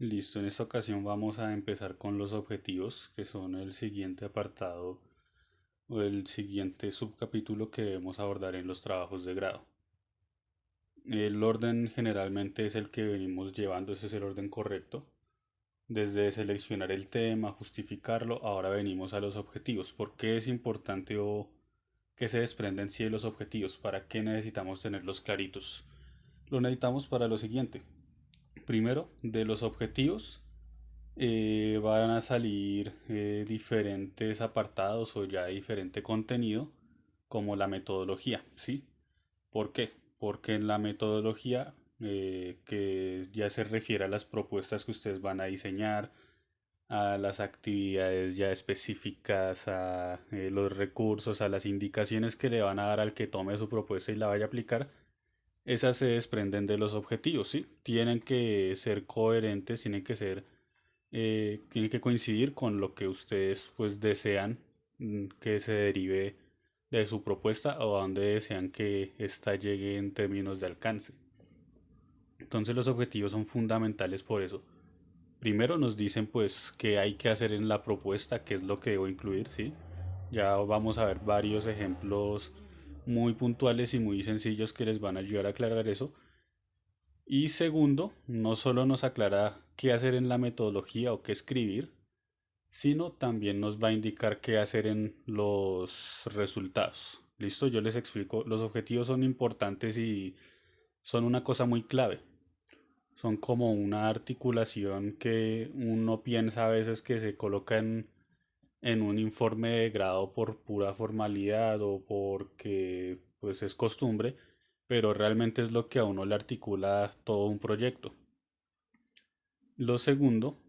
Listo, en esta ocasión vamos a empezar con los objetivos, que son el siguiente apartado o el siguiente subcapítulo que debemos abordar en los trabajos de grado. El orden generalmente es el que venimos llevando, ese es el orden correcto. Desde seleccionar el tema, justificarlo, ahora venimos a los objetivos. ¿Por qué es importante o qué se desprenden sí de los objetivos? ¿Para qué necesitamos tenerlos claritos? Lo necesitamos para lo siguiente. Primero, de los objetivos van a salir diferentes apartados o ya diferente contenido como la metodología, ¿sí? ¿Por qué? Porque en la metodología, que ya se refiere a las propuestas que ustedes van a diseñar, a las actividades ya específicas, a los recursos, a las indicaciones que le van a dar al que tome su propuesta y la vaya a aplicar, esas se desprenden de los objetivos, ¿sí? Tienen que ser coherentes, tiene que coincidir con lo que ustedes pues desean que se derive de su propuesta o a donde desean que ésta llegue en términos de alcance. Entonces los objetivos son fundamentales por eso. Primero nos dicen pues qué hay que hacer en la propuesta, qué es lo que debo incluir, ¿sí? Ya vamos a ver varios ejemplos muy puntuales y muy sencillos que les van a ayudar a aclarar eso. Y segundo, no solo nos aclara qué hacer en la metodología o qué escribir, sino también nos va a indicar qué hacer en los resultados. Listo, yo les explico. Los objetivos son importantes y son una cosa muy clave. Son como una articulación que uno piensa a veces que se coloca en un informe de grado por pura formalidad o porque pues es costumbre, pero realmente es lo que a uno le articula todo un proyecto. Lo segundo,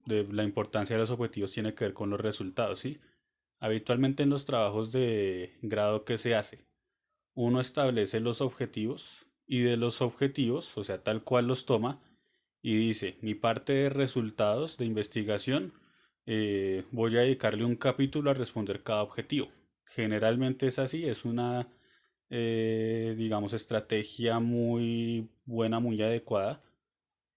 de la importancia de los objetivos tiene que ver con los resultados, ¿sí? Habitualmente en los trabajos de grado que se hace, uno establece los objetivos y de los objetivos, o sea, tal cual los toma y dice, mi parte de resultados de investigación, voy a dedicarle un capítulo a responder cada objetivo. Generalmente es así, es una, digamos, estrategia muy buena, muy adecuada.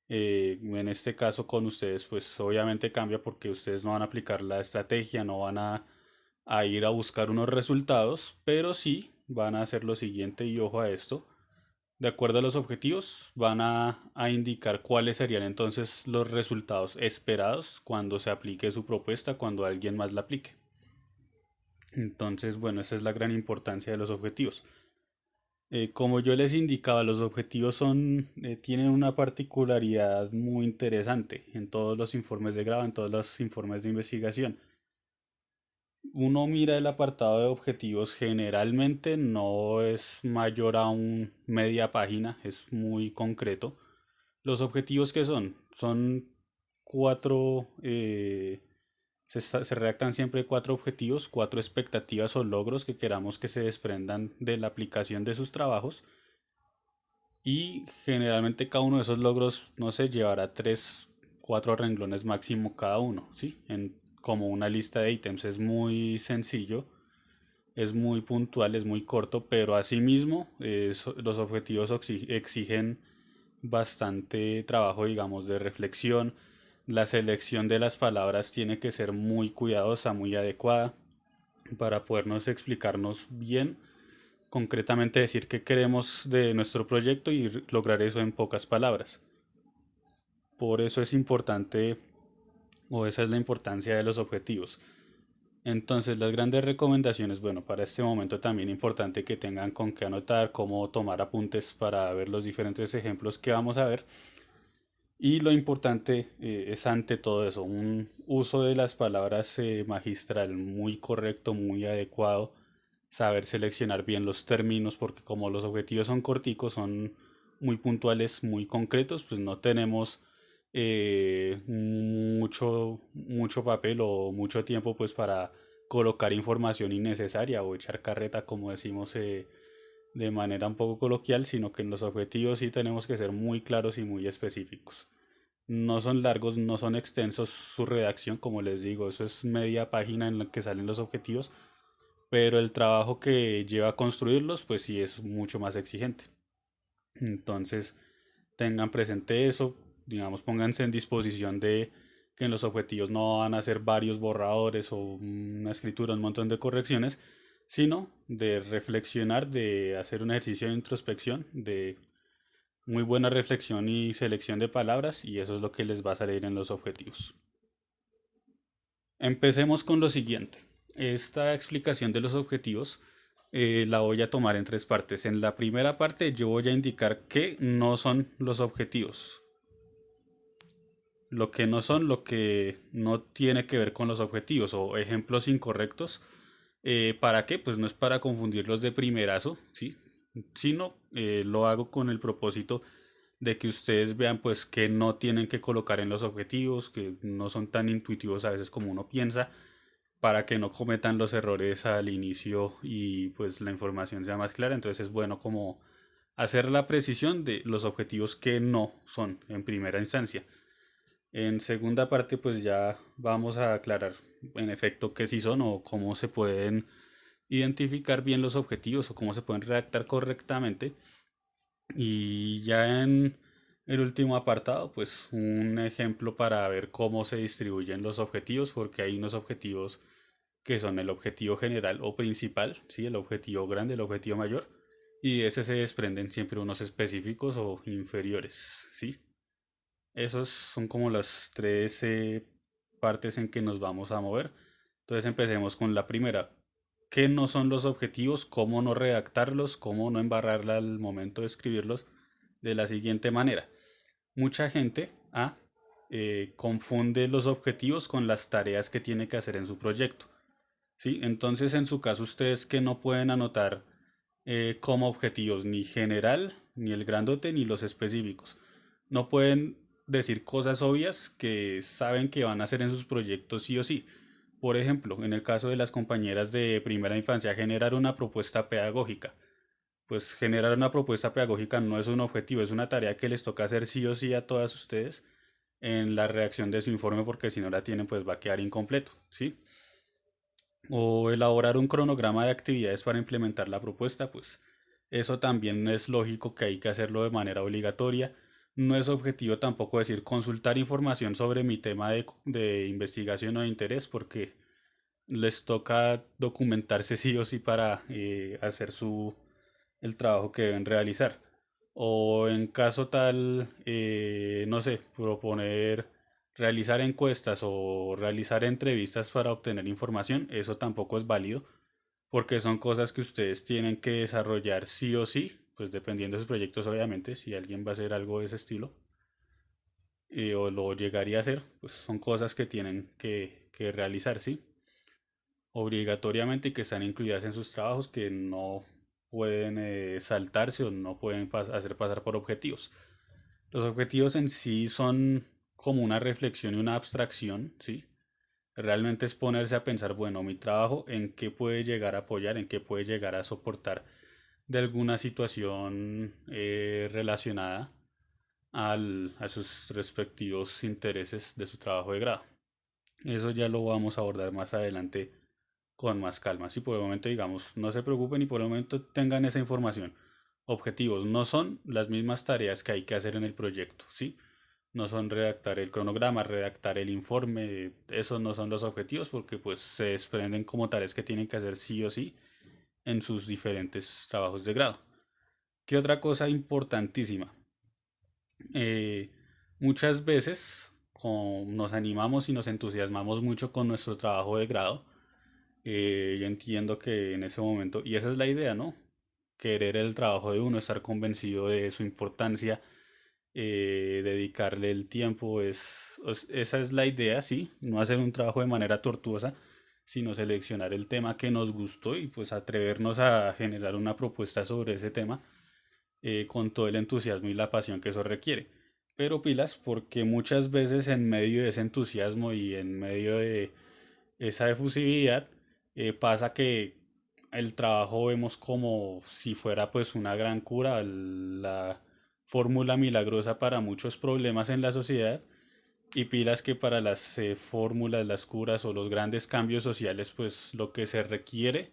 En este caso con ustedes, pues obviamente cambia porque ustedes no van a aplicar la estrategia, no van a ir a buscar unos resultados, pero sí van a hacer lo siguiente y ojo a esto. De acuerdo a los objetivos, van a indicar cuáles serían entonces los resultados esperados cuando se aplique su propuesta, cuando alguien más la aplique. Entonces, bueno, esa es la gran importancia de los objetivos. Como yo les indicaba, los objetivos tienen una particularidad muy interesante en todos los informes de grado, en todos los informes de investigación. Uno mira el apartado de objetivos, generalmente no es mayor a un media página, es muy concreto. Los objetivos que son cuatro, se redactan siempre cuatro objetivos, cuatro expectativas o logros que queramos que se desprendan de la aplicación de sus trabajos. Y generalmente cada uno de esos logros, no sé, llevará tres, cuatro renglones máximo cada uno, ¿sí? Como una lista de ítems. Es muy sencillo, es muy puntual, es muy corto, pero asimismo los objetivos exigen bastante trabajo, digamos, de reflexión. La selección de las palabras tiene que ser muy cuidadosa, muy adecuada para podernos explicarnos bien, concretamente decir qué queremos de nuestro proyecto y lograr eso en pocas palabras. Por eso es importante, o esa es la importancia de los objetivos. Entonces, las grandes recomendaciones, bueno, para este momento también importante que tengan con qué anotar, cómo tomar apuntes para ver los diferentes ejemplos que vamos a ver. Y lo importante es ante todo eso, un uso de las palabras magistral muy correcto, muy adecuado, saber seleccionar bien los términos, porque como los objetivos son corticos, son muy puntuales, muy concretos, pues no tenemos mucho papel o mucho tiempo pues para colocar información innecesaria o echar carreta, como decimos de manera un poco coloquial, sino que en los objetivos sí tenemos que ser muy claros y muy específicos. No son largos, no son extensos su redacción, como les digo, eso es media página en la que salen los objetivos, pero el trabajo que lleva a construirlos, pues sí es mucho más exigente. Entonces, tengan presente eso. digamos, pónganse en disposición de que en los objetivos no van a ser varios borradores o una escritura, un montón de correcciones, sino de reflexionar, de hacer un ejercicio de introspección, de muy buena reflexión y selección de palabras, y eso es lo que les va a salir en los objetivos. Empecemos con lo siguiente. Esta explicación de los objetivos la voy a tomar en tres partes. En la primera parte yo voy a indicar qué no son los objetivos. Lo que no son, lo que no tiene que ver con los objetivos o ejemplos incorrectos. ¿Para qué? Pues no es para confundirlos de primerazo, ¿sí? Sino lo hago con el propósito de que ustedes vean pues que no tienen que colocar en los objetivos, que no son tan intuitivos a veces como uno piensa, para que no cometan los errores al inicio y pues la información sea más clara. Entonces es bueno como hacer la precisión de los objetivos que no son en primera instancia. En segunda parte pues ya vamos a aclarar en efecto qué sí son o cómo se pueden identificar bien los objetivos o cómo se pueden redactar correctamente. Y ya en el último apartado, pues un ejemplo para ver cómo se distribuyen los objetivos, porque hay unos objetivos que son el objetivo general o principal, ¿sí? El objetivo grande, el objetivo mayor, y de ese se desprenden siempre unos específicos o inferiores, ¿sí? Esos son como las tres partes en que nos vamos a mover. Entonces empecemos con la primera. ¿Qué no son los objetivos? ¿Cómo no redactarlos? ¿Cómo no embarrarla al momento de escribirlos? De la siguiente manera. Mucha gente confunde los objetivos con las tareas que tiene que hacer en su proyecto. ¿Sí? Entonces, en su caso, ustedes que no pueden anotar como objetivos ni general, ni el grandote, ni los específicos. No pueden decir cosas obvias que saben que van a hacer en sus proyectos sí o sí. Por ejemplo, en el caso de las compañeras de primera infancia, generar una propuesta pedagógica. Pues generar una propuesta pedagógica no es un objetivo, es una tarea que les toca hacer sí o sí a todas ustedes en la redacción de su informe porque si no la tienen pues va a quedar incompleto, ¿sí? O elaborar un cronograma de actividades para implementar la propuesta, pues eso también es lógico que hay que hacerlo de manera obligatoria. No es objetivo tampoco decir consultar información sobre mi tema de investigación o de interés porque les toca documentarse sí o sí para hacer el trabajo que deben realizar. O en caso tal, no sé, proponer realizar encuestas o realizar entrevistas para obtener información, eso tampoco es válido porque son cosas que ustedes tienen que desarrollar sí o sí, pues dependiendo de sus proyectos obviamente, si alguien va a hacer algo de ese estilo o lo llegaría a hacer, pues son cosas que tienen que realizar, ¿sí? Obligatoriamente y que están incluidas en sus trabajos que no pueden saltarse o no pueden hacer pasar por objetivos. Los objetivos en sí son como una reflexión y una abstracción, ¿sí? Realmente es ponerse a pensar, bueno, mi trabajo en qué puede llegar a apoyar, en qué puede llegar a soportar de alguna situación relacionada a sus respectivos intereses de su trabajo de grado. Eso ya lo vamos a abordar más adelante con más calma. Si por el momento, digamos, no se preocupen y por el momento tengan esa información. Objetivos no son las mismas tareas que hay que hacer en el proyecto, ¿sí? No son redactar el cronograma, redactar el informe, esos no son los objetivos porque pues se desprenden como tareas que tienen que hacer sí o sí en sus diferentes trabajos de grado. ¿Qué otra cosa importantísima? Eh, Muchas veces nos animamos y nos entusiasmamos mucho con nuestro trabajo de grado. Yo entiendo que en ese momento, y esa es la idea, ¿no? Querer el trabajo de uno, estar convencido de su importancia, dedicarle el tiempo, esa es la idea, sí, no hacer un trabajo de manera tortuosa, sino seleccionar el tema que nos gustó y pues atrevernos a generar una propuesta sobre ese tema con todo el entusiasmo y la pasión que eso requiere. Pero pilas, porque muchas veces en medio de ese entusiasmo y en medio de esa efusividad, pasa que el trabajo vemos como si fuera pues una gran cura, la fórmula milagrosa para muchos problemas en la sociedad y pilas que para las fórmulas, las curas o los grandes cambios sociales pues lo que se requiere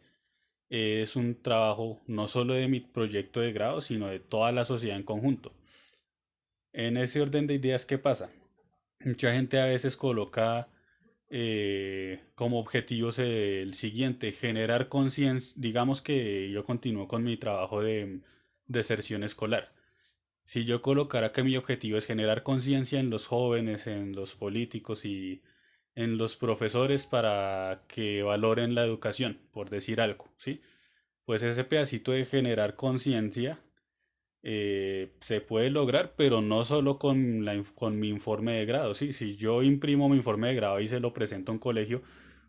es un trabajo no solo de mi proyecto de grado, sino de toda la sociedad en conjunto. En ese orden de ideas, ¿qué pasa? Mucha gente a veces coloca como objetivos el siguiente, generar conciencia. Digamos que yo continúo con mi trabajo de deserción escolar. Si yo colocara que mi objetivo es generar conciencia en los jóvenes, en los políticos y en los profesores para que valoren la educación, por decir algo, ¿sí? Pues ese pedacito de generar conciencia se puede lograr, pero no solo con, con mi informe de grado, ¿sí? Si yo imprimo mi informe de grado y se lo presento a un colegio,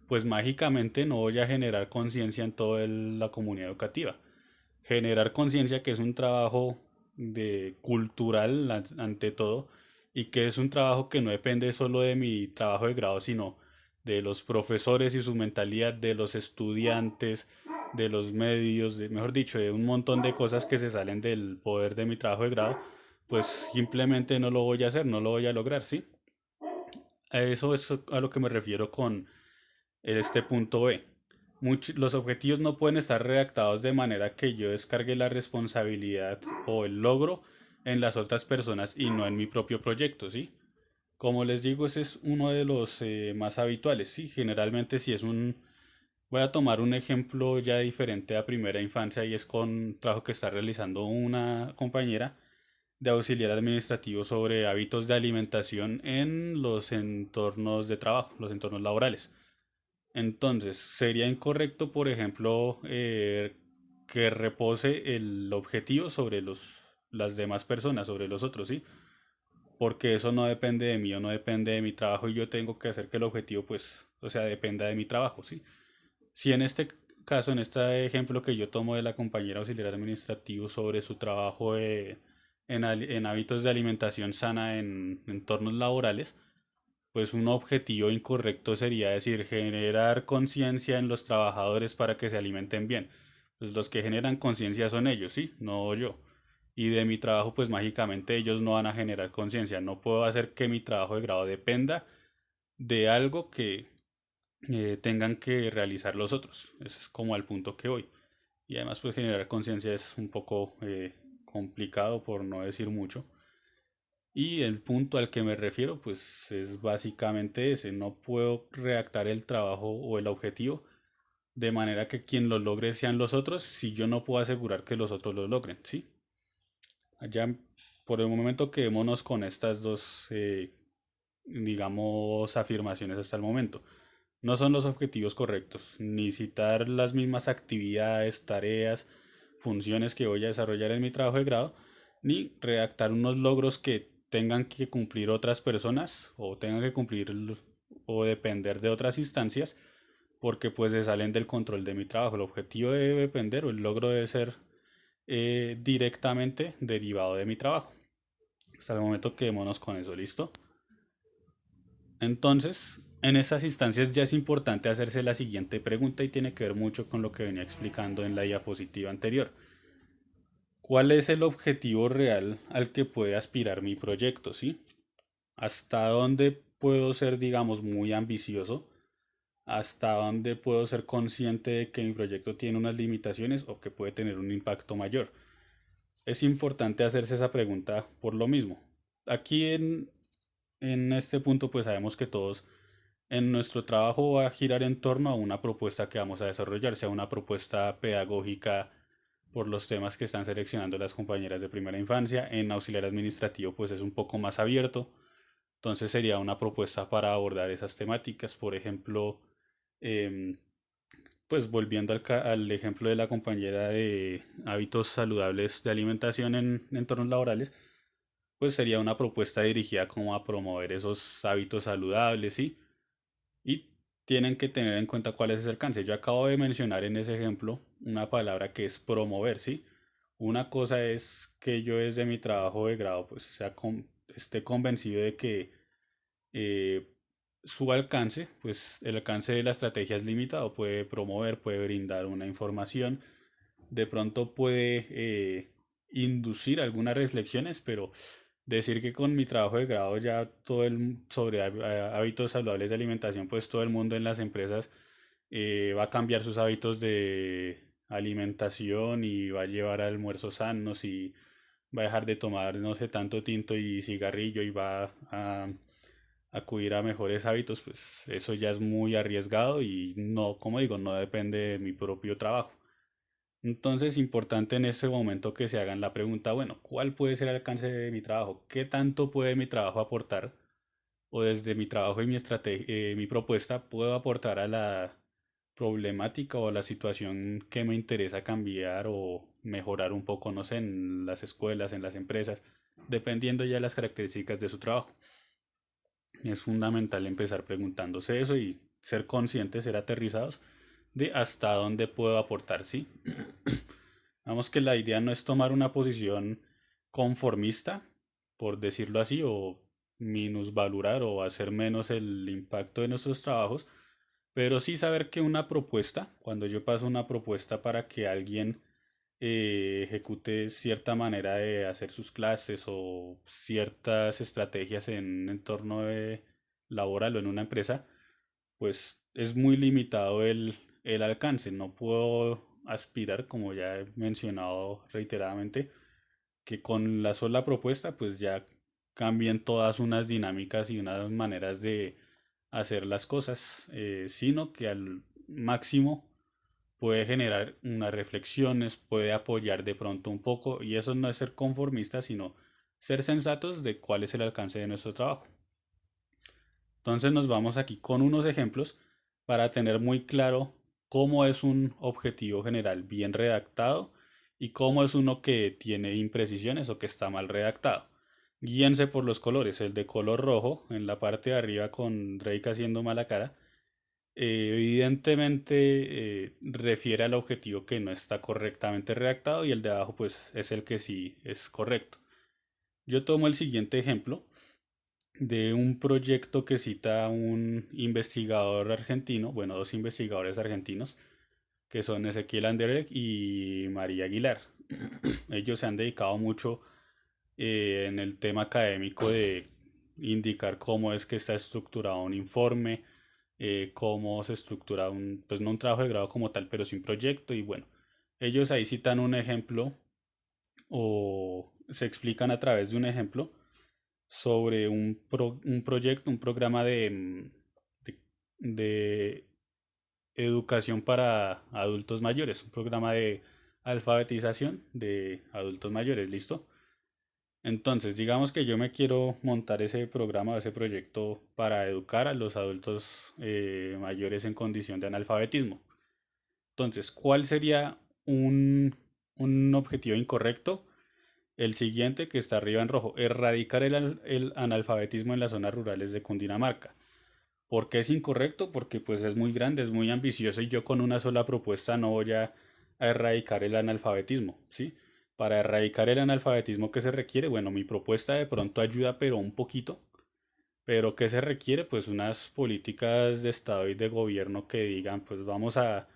pues mágicamente no voy a generar conciencia en toda la comunidad educativa. Generar conciencia que es un trabajo de cultural ante todo y que es un trabajo que no depende solo de mi trabajo de grado, sino de los profesores y su mentalidad, de los estudiantes, de los medios, mejor dicho, de un montón de cosas que se salen del poder de mi trabajo de grado, pues simplemente no lo voy a hacer, no lo voy a lograr, ¿sí? A eso es a lo que me refiero con este punto B. Los objetivos no pueden estar redactados de manera que yo descargue la responsabilidad o el logro en las otras personas y no en mi propio proyecto, ¿sí? Como les digo, ese es uno de los más habituales, ¿sí? Generalmente si es un... Voy a tomar un ejemplo ya diferente a primera infancia y es con un trabajo que está realizando una compañera de auxiliar administrativo sobre hábitos de alimentación en los entornos de trabajo, los entornos laborales. Entonces, sería incorrecto, por ejemplo, que repose el objetivo sobre las demás personas, sobre los otros, ¿sí? Porque eso no depende de mí o no depende de mi trabajo y yo tengo que hacer que el objetivo, pues, o sea, dependa de mi trabajo, ¿sí? Si en este caso, en este ejemplo que yo tomo de la compañera auxiliar administrativo sobre su trabajo en hábitos de alimentación sana en entornos laborales, pues un objetivo incorrecto sería decir generar conciencia en los trabajadores para que se alimenten bien. Pues los que generan conciencia son ellos, ¿sí? No yo. Y de mi trabajo, pues mágicamente ellos no van a generar conciencia. No puedo hacer que mi trabajo de grado dependa de algo que tengan que realizar los otros. Eso es como al punto que voy. Y además, pues generar conciencia es un poco complicado, por no decir mucho. Y el punto al que me refiero, pues es básicamente ese. No puedo redactar el trabajo o el objetivo de manera que quien lo logre sean los otros si yo no puedo asegurar que los otros lo logren, ¿sí? Allá, por el momento, quedémonos con estas dos, digamos, afirmaciones hasta el momento. No son los objetivos correctos, ni citar las mismas actividades, tareas, funciones que voy a desarrollar en mi trabajo de grado, ni redactar unos logros que tengan que cumplir otras personas o tengan que cumplir o depender de otras instancias porque pues se salen del control de mi trabajo. El objetivo debe depender o el logro debe ser directamente derivado de mi trabajo. Hasta el momento quedémonos con eso, ¿listo? Entonces, en esas instancias ya es importante hacerse la siguiente pregunta y tiene que ver mucho con lo que venía explicando en la diapositiva anterior. ¿Cuál es el objetivo real al que puede aspirar mi proyecto, sí? ¿Hasta dónde puedo ser, digamos, muy ambicioso? ¿Hasta dónde puedo ser consciente de que mi proyecto tiene unas limitaciones o que puede tener un impacto mayor? Es importante hacerse esa pregunta por lo mismo. Aquí en este punto pues sabemos que todos en nuestro trabajo va a girar en torno a una propuesta que vamos a desarrollar, sea una propuesta pedagógica por los temas que están seleccionando las compañeras de primera infancia. En auxiliar administrativo pues es un poco más abierto, entonces sería una propuesta para abordar esas temáticas, por ejemplo, em, pues volviendo al ejemplo de la compañera de hábitos saludables de alimentación en entornos laborales, pues sería una propuesta dirigida como a promover esos hábitos saludables, ¿sí? Y tienen que tener en cuenta cuál es ese alcance. Yo acabo de mencionar en ese ejemplo una palabra que es promover, ¿sí? Una cosa es que yo desde mi trabajo de grado pues esté convencido de que eh, su alcance, pues el alcance de la estrategia es limitado, puede promover, puede brindar una información, de pronto puede inducir algunas reflexiones, pero decir que con mi trabajo de grado ya todo el sobre hábitos saludables de alimentación, pues todo el mundo en las empresas va a cambiar sus hábitos de alimentación y va a llevar almuerzos sanos y va a dejar de tomar, no sé, tanto tinto y cigarrillo y va a acudir a mejores hábitos, pues eso ya es muy arriesgado y no, como digo, no depende de mi propio trabajo. Entonces, importante en ese momento que se hagan la pregunta, bueno, ¿cuál puede ser el alcance de mi trabajo? ¿Qué tanto puede mi trabajo aportar? O desde mi trabajo y mi estrategia, mi propuesta, puedo aportar a la problemática o a la situación que me interesa cambiar o mejorar un poco, no sé, en las escuelas, en las empresas, dependiendo ya de las características de su trabajo. Es fundamental empezar preguntándose eso y ser conscientes, ser aterrizados de hasta dónde puedo aportar, ¿sí? Vamos que la idea no es tomar una posición conformista, por decirlo así, o minusvalorar o hacer menos el impacto de nuestros trabajos, pero sí saber que una propuesta, cuando yo paso una propuesta para que alguien ejecute cierta manera de hacer sus clases o ciertas estrategias en un entorno laboral o en una empresa, pues es muy limitado el alcance. No puedo aspirar, como ya he mencionado reiteradamente, que con la sola propuesta pues ya cambien todas unas dinámicas y unas maneras de hacer las cosas, sino que al máximo puede generar unas reflexiones, puede apoyar de pronto un poco, y eso no es ser conformista, sino ser sensatos de cuál es el alcance de nuestro trabajo. Entonces nos vamos aquí con unos ejemplos para tener muy claro cómo es un objetivo general bien redactado y cómo es uno que tiene imprecisiones o que está mal redactado. Guíense por los colores. El de color rojo en la parte de arriba con Drake haciendo mala cara, evidentemente refiere al objetivo que no está correctamente redactado y el de abajo pues es el que sí es correcto. Yo tomo el siguiente ejemplo de un proyecto que cita un investigador argentino, bueno, dos investigadores argentinos, que son Ezequiel Anderek y María Aguilar. Ellos se han dedicado mucho en el tema académico de indicar cómo es que está estructurado un informe, cómo se estructura un, pues no un trabajo de grado como tal, pero sí un proyecto. Y bueno, ellos ahí citan un ejemplo o se explican a través de un ejemplo sobre un proyecto, un programa de, de educación para adultos mayores, un programa de alfabetización de adultos mayores, ¿listo? Entonces, digamos que yo me quiero montar ese programa o ese proyecto para educar a los adultos mayores en condición de analfabetismo. Entonces, ¿cuál sería un objetivo incorrecto? El siguiente que está arriba en rojo, erradicar el analfabetismo en las zonas rurales de Cundinamarca. ¿Por qué es incorrecto? Porque pues es muy grande, es muy ambicioso y yo con una sola propuesta no voy a erradicar el analfabetismo, ¿sí? Para erradicar el analfabetismo que se requiere, bueno, mi propuesta de pronto ayuda, pero un poquito. Pero ¿qué se requiere? Pues unas políticas de Estado y de gobierno que digan, pues vamos a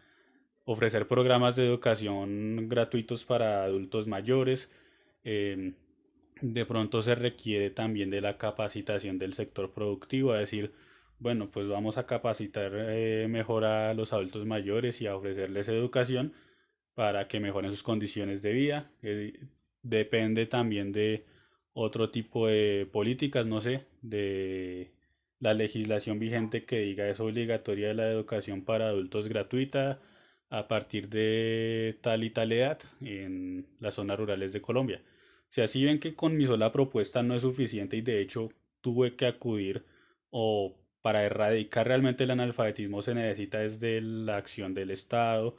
ofrecer programas de educación gratuitos para adultos mayores. em, de pronto se requiere también de la capacitación del sector productivo, a decir, bueno, pues vamos a capacitar mejor a los adultos mayores y a ofrecerles educación para que mejoren sus condiciones de vida. Depende también de otro tipo de políticas, no sé, de la legislación vigente que diga es obligatoria la educación para adultos gratuita a partir de tal y tal edad en las zonas rurales de Colombia. O sea, si ven que con mi sola propuesta no es suficiente y de hecho tuve que acudir o para erradicar realmente el analfabetismo se necesita desde la acción del Estado,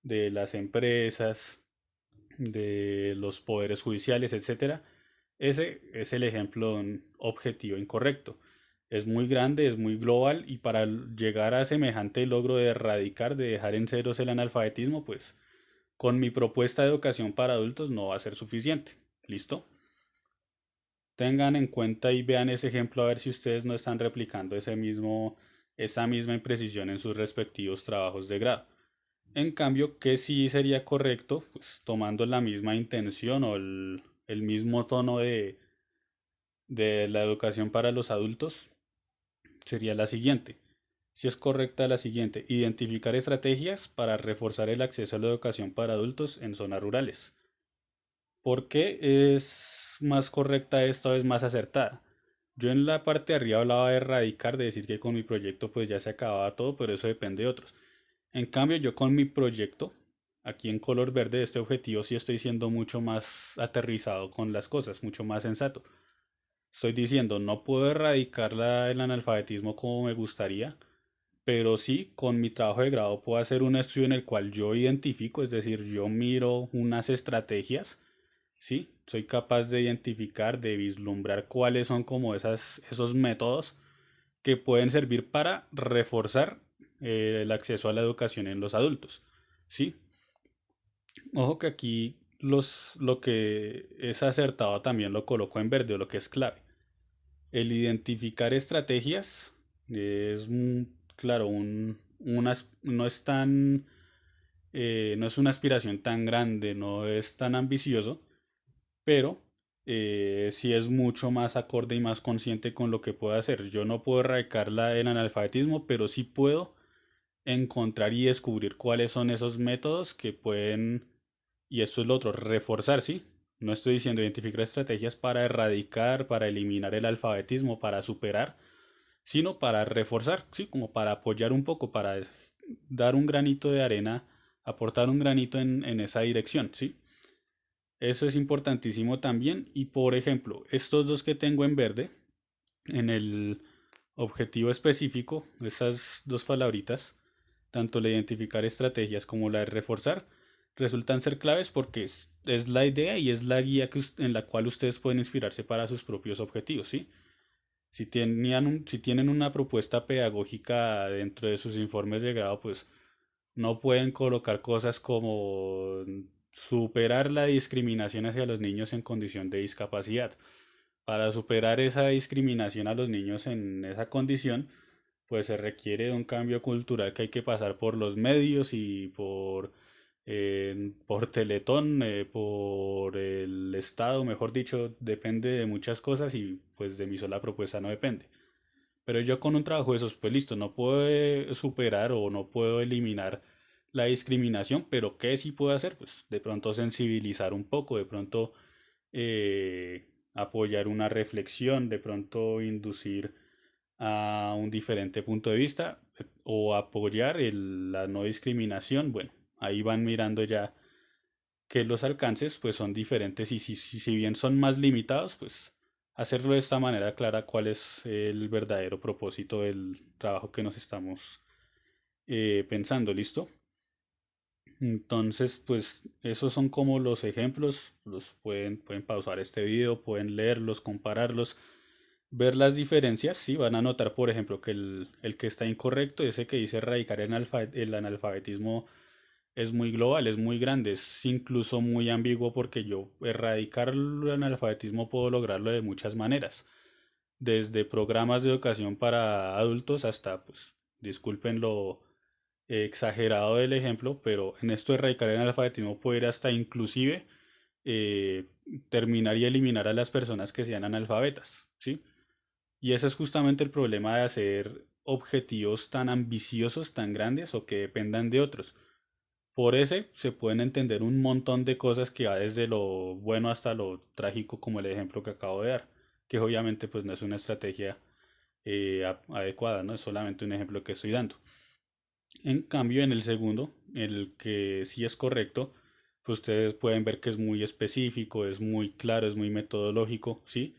de las empresas, de los poderes judiciales, etcétera. Ese es el ejemplo de un objetivo incorrecto. Es muy grande, es muy global y para llegar a semejante logro de erradicar, de dejar en ceros el analfabetismo, pues con mi propuesta de educación para adultos no va a ser suficiente. ¿Listo? Tengan en cuenta y vean ese ejemplo a ver si ustedes no están replicando esa misma imprecisión en sus respectivos trabajos de grado. En cambio, que sí sería correcto, pues tomando la misma intención o el mismo tono de la educación para los adultos, sería la siguiente. Si es correcta la siguiente, identificar estrategias para reforzar el acceso a la educación para adultos en zonas rurales. ¿Por qué es más correcta esta vez, más acertada? Yo en la parte de arriba hablaba de erradicar, de decir que con mi proyecto pues ya se acababa todo, pero eso depende de otros. En cambio, yo con mi proyecto, aquí en color verde, este objetivo sí estoy siendo mucho más aterrizado con las cosas, mucho más sensato. Estoy diciendo, no puedo erradicar el analfabetismo como me gustaría, pero sí, con mi trabajo de grado puedo hacer un estudio en el cual yo identifico, es decir, yo miro unas estrategias, ¿sí? Soy capaz de identificar, de vislumbrar cuáles son como esos métodos que pueden servir para reforzar el acceso a la educación en los adultos, ¿sí? Ojo que aquí lo que es acertado también lo coloco en verde, o lo que es clave. El identificar estrategias es, claro, no es tan, no es una aspiración tan grande, no es tan ambicioso, pero sí es mucho más acorde y más consciente con lo que puedo hacer. Yo no puedo erradicar el analfabetismo, pero sí puedo encontrar y descubrir cuáles son esos métodos que pueden, y esto es lo otro, reforzar, ¿sí? No estoy diciendo identificar estrategias para erradicar, para eliminar el alfabetismo, para superar, sino para reforzar, ¿sí? Como para apoyar un poco, para dar un granito de arena, aportar un granito en esa dirección, ¿sí? Eso es importantísimo también. Y por ejemplo, estos dos que tengo en verde, en el objetivo específico, esas dos palabritas, tanto la de identificar estrategias como la de reforzar, resultan ser claves porque es la idea y es la guía en la cual ustedes pueden inspirarse para sus propios objetivos, ¿sí? Si tienen una propuesta pedagógica dentro de sus informes de grado, pues no pueden colocar cosas como superar la discriminación hacia los niños en condición de discapacidad. Para superar esa discriminación a los niños en esa condición, pues se requiere de un cambio cultural que hay que pasar por los medios y por Teletón, por el Estado, mejor dicho, depende de muchas cosas y pues de mi sola propuesta no depende. Pero yo con un trabajo de esos, pues listo, no puedo superar o no puedo eliminar la discriminación, pero ¿qué sí puedo hacer? Pues de pronto sensibilizar un poco, de pronto apoyar una reflexión, de pronto inducir a un diferente punto de vista o apoyar la no discriminación. Bueno, ahí van mirando ya que los alcances pues son diferentes y si bien son más limitados, pues hacerlo de esta manera clara cuál es el verdadero propósito del trabajo que nos estamos pensando, ¿listo? Entonces, pues esos son como los ejemplos, pueden pausar este video, pueden leerlos, compararlos, ver las diferencias, ¿sí? Van a notar, por ejemplo, que el que está incorrecto, ese que dice erradicar el analfabetismo, es muy global, es muy grande, es incluso muy ambiguo porque yo erradicar el analfabetismo puedo lograrlo de muchas maneras, desde programas de educación para adultos hasta, pues, disculpen lo exagerado del ejemplo, pero en esto de erradicar el analfabetismo puede ir hasta inclusive eh, terminar y eliminar a las personas que sean analfabetas, ¿sí? Y ese es justamente el problema de hacer objetivos tan ambiciosos, tan grandes o que dependan de otros. Por ese se pueden entender un montón de cosas que va desde lo bueno hasta lo trágico, como el ejemplo que acabo de dar, que obviamente pues no es una estrategia adecuada, no es solamente un ejemplo que estoy dando. En cambio, en el segundo, el que sí es correcto, pues ustedes pueden ver que es muy específico, es muy claro, es muy metodológico, ¿sí?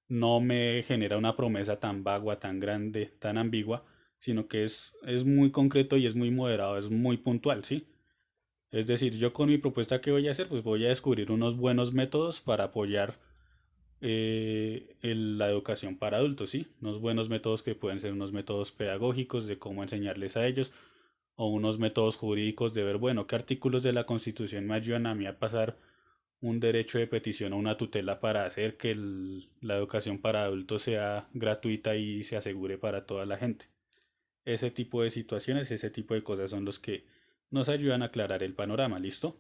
No me genera una promesa tan vagua, tan grande, tan ambigua, sino que es muy concreto y es muy moderado, es muy puntual, ¿sí? Es decir, yo con mi propuesta que voy a hacer, pues voy a descubrir unos buenos métodos para apoyar la educación para adultos, ¿sí? Unos buenos métodos que pueden ser unos métodos pedagógicos de cómo enseñarles a ellos, o unos métodos jurídicos de ver, bueno, qué artículos de la Constitución me ayudan a mí a pasar un derecho de petición o una tutela para hacer que la educación para adultos sea gratuita y se asegure para toda la gente. Ese tipo de situaciones, ese tipo de cosas son los que nos ayudan a aclarar el panorama, ¿listo?